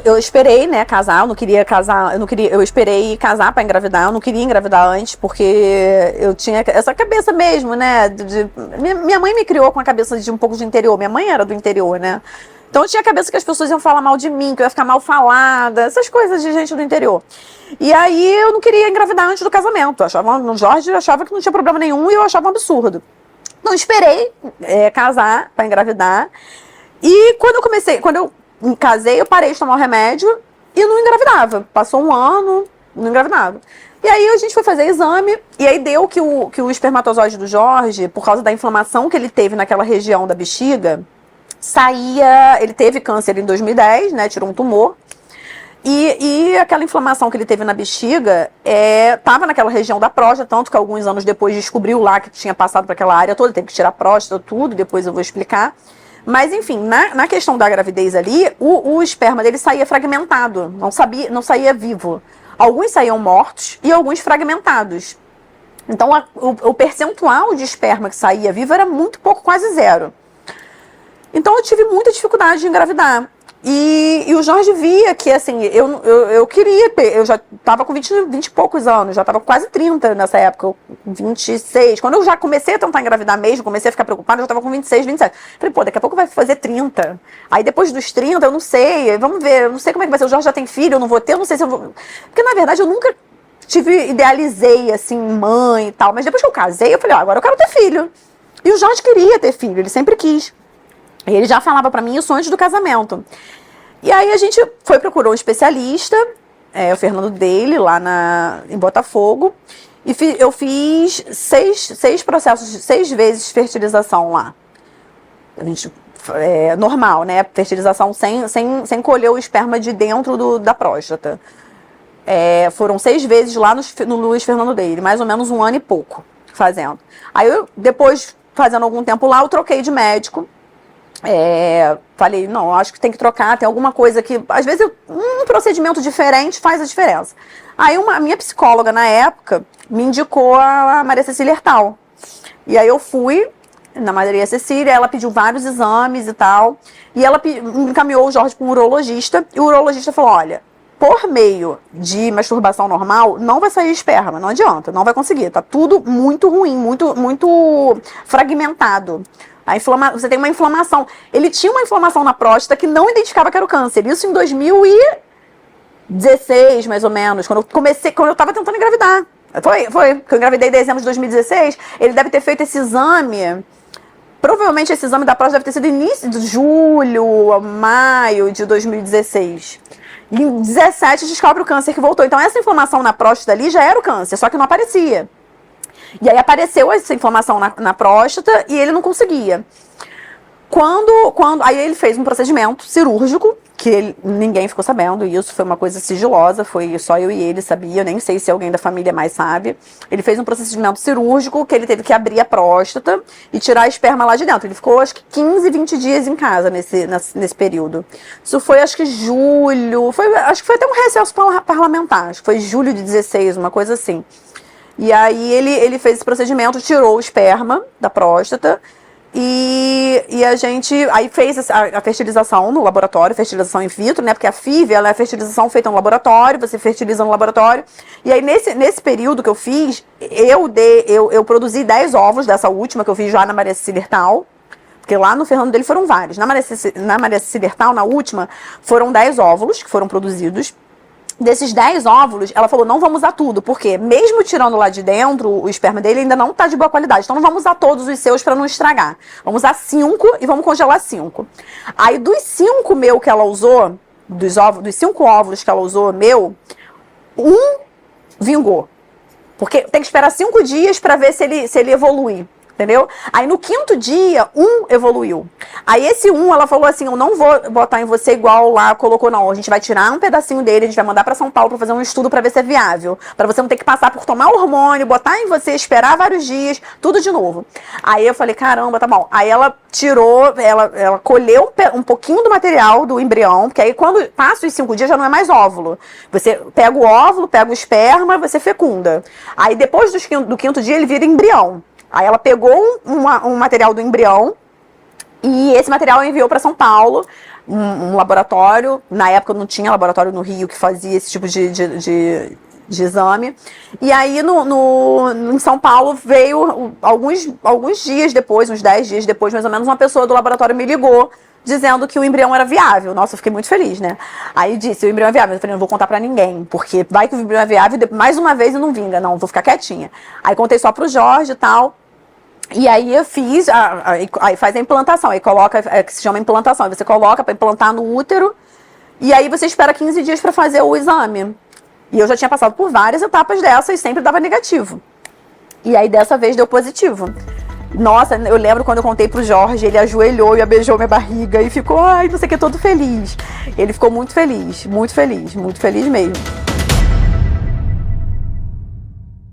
Eu esperei, né, casar, eu não queria casar, eu esperei casar pra engravidar, eu não queria engravidar antes, porque eu tinha essa cabeça mesmo, né, minha mãe me criou com a cabeça de um pouco de interior, minha mãe era do interior, né, então eu tinha a cabeça que as pessoas iam falar mal de mim, que eu ia ficar mal falada, essas coisas de gente do interior. E aí eu não queria engravidar antes do casamento, no Jorge eu achava que não tinha problema nenhum e eu achava um absurdo. Então eu esperei casar pra engravidar, e quando eu casei, eu parei de tomar o remédio e não engravidava. Passou um ano, não engravidava. E aí a gente foi fazer exame, e aí deu que o espermatozoide do Jorge, por causa da inflamação que ele teve naquela região da bexiga, ele teve câncer em 2010, né, tirou um tumor, e aquela inflamação que ele teve na bexiga estava naquela região da próstata, tanto que alguns anos depois descobriu lá que tinha passado para aquela área toda, teve que tirar a próstata, tudo, depois eu vou explicar. Mas, enfim, na questão da gravidez ali, o esperma dele saía fragmentado, não saía vivo. Alguns saíam mortos e alguns fragmentados. Então, o percentual de esperma que saía vivo era muito pouco, quase zero. Então, eu tive muita dificuldade de engravidar. E o Jorge via que, assim, eu queria, eu já estava com 20 e poucos anos, já estava com quase 30 nessa época, 26. Quando eu já comecei a tentar engravidar mesmo, comecei a ficar preocupada, eu já estava com 26, 27. Falei, pô, daqui a pouco vai fazer 30. Aí depois dos 30, eu não sei, vamos ver, eu não sei como é que vai ser. O Jorge já tem filho, eu não vou ter, eu não sei se eu vou. Porque, na verdade, eu nunca idealizei, assim, mãe e tal. Mas depois que eu casei, eu falei, agora eu quero ter filho. E o Jorge queria ter filho, ele sempre quis. E ele já falava pra mim isso antes do casamento. E aí a gente procurou um especialista, o Fernando dele, lá em Botafogo. E eu fiz 6 processos, 6 vezes fertilização lá. A gente, normal, né? Fertilização sem colher o esperma de dentro da próstata. Foram 6 vezes lá no Luiz Fernando dele, mais ou menos 1 ano e pouco fazendo. Aí depois, fazendo algum tempo lá, eu troquei de médico. Falei, não, acho que tem que trocar, tem alguma coisa que, às vezes, um procedimento diferente faz a diferença. Aí a minha psicóloga, na época, me indicou a Maria Cecília Hertal. E aí eu fui na Maria Cecília, ela pediu vários exames e tal, e ela encaminhou o Jorge para um urologista, e o urologista falou, olha, por meio de masturbação normal, não vai sair esperma, não adianta, não vai conseguir, tá tudo muito ruim, muito, muito fragmentado. Você tem uma inflamação. Ele tinha uma inflamação na próstata que não identificava que era o câncer. Isso em 2016, mais ou menos, quando eu estava tentando engravidar. Foi, porque eu engravidei em dezembro de 2016. Ele deve ter feito esse exame. Provavelmente esse exame da próstata deve ter sido início de julho, maio de 2016. E em 2017 descobre o câncer que voltou. Então essa inflamação na próstata ali já era o câncer, só que não aparecia. E aí apareceu essa inflamação na próstata e ele não conseguia. Aí ele fez um procedimento cirúrgico, que ninguém ficou sabendo, e isso foi uma coisa sigilosa, foi só eu e ele sabia, eu nem sei se alguém da família mais sabe. Ele fez um procedimento cirúrgico, que ele teve que abrir a próstata e tirar a esperma lá de dentro. Ele ficou, acho que 15, 20 dias em casa nesse período. Isso foi, acho que julho, acho que foi até um recesso parlamentar, acho que foi julho de 16, uma coisa assim. E aí ele fez esse procedimento, tirou o esperma da próstata e a gente aí fez a fertilização no laboratório, fertilização in vitro, né? Porque a FIV, ela é a fertilização feita no laboratório, você fertiliza no laboratório. E aí nesse período que eu fiz, eu produzi 10 ovos dessa última que eu fiz já na Maria Cecília Hertal. Porque lá no Fernando dele foram vários. Na Maria Cecília Hertal, na última, foram 10 óvulos que foram produzidos. Desses 10 óvulos, ela falou, não vamos usar tudo, porque mesmo tirando lá de dentro, o esperma dele ainda não está de boa qualidade. Então não vamos usar todos os seus para não estragar. Vamos usar 5 e vamos congelar 5. Aí dos 5 meu que ela usou, dos 5 óvulos que ela usou meu, 1 vingou. Porque tem que esperar 5 dias para ver se ele evolui. Entendeu? Aí no 5º dia, 1 evoluiu. Aí esse 1, ela falou assim, eu não vou botar em você igual lá colocou, não. A gente vai tirar um pedacinho dele, a gente vai mandar pra São Paulo pra fazer um estudo pra ver se é viável. Pra você não ter que passar por tomar hormônio, botar em você, esperar vários dias, tudo de novo. Aí eu falei, caramba, tá bom. Aí ela tirou, ela colheu um pouquinho do material do embrião, porque aí quando passa os 5 dias já não é mais óvulo. Você pega o óvulo, pega o esperma, você fecunda. Aí depois do 5º dia ele vira embrião. Aí ela pegou um material do embrião e esse material enviou para São Paulo um laboratório. Na época não tinha laboratório no Rio que fazia esse tipo de exame. E aí em São Paulo veio alguns dias depois, uns 10 dias depois, mais ou menos, uma pessoa do laboratório me ligou dizendo que o embrião era viável. Nossa, eu fiquei muito feliz, né? Aí disse, o embrião é viável. Eu falei, não vou contar pra ninguém, porque vai que o embrião é viável e mais uma vez e não vinga. Não, vou ficar quietinha. Aí contei só pro Jorge e tal. E aí eu fiz, aí faz a implantação, aí coloca, que se chama implantação, aí você coloca pra implantar no útero, e aí você espera 15 dias pra fazer o exame. E eu já tinha passado por várias etapas dessa e sempre dava negativo. E aí dessa vez deu positivo. Nossa, eu lembro quando eu contei pro Jorge, ele ajoelhou e beijou minha barriga e ficou, ai, não sei o que, todo feliz. Ele ficou muito feliz, muito feliz, muito feliz mesmo.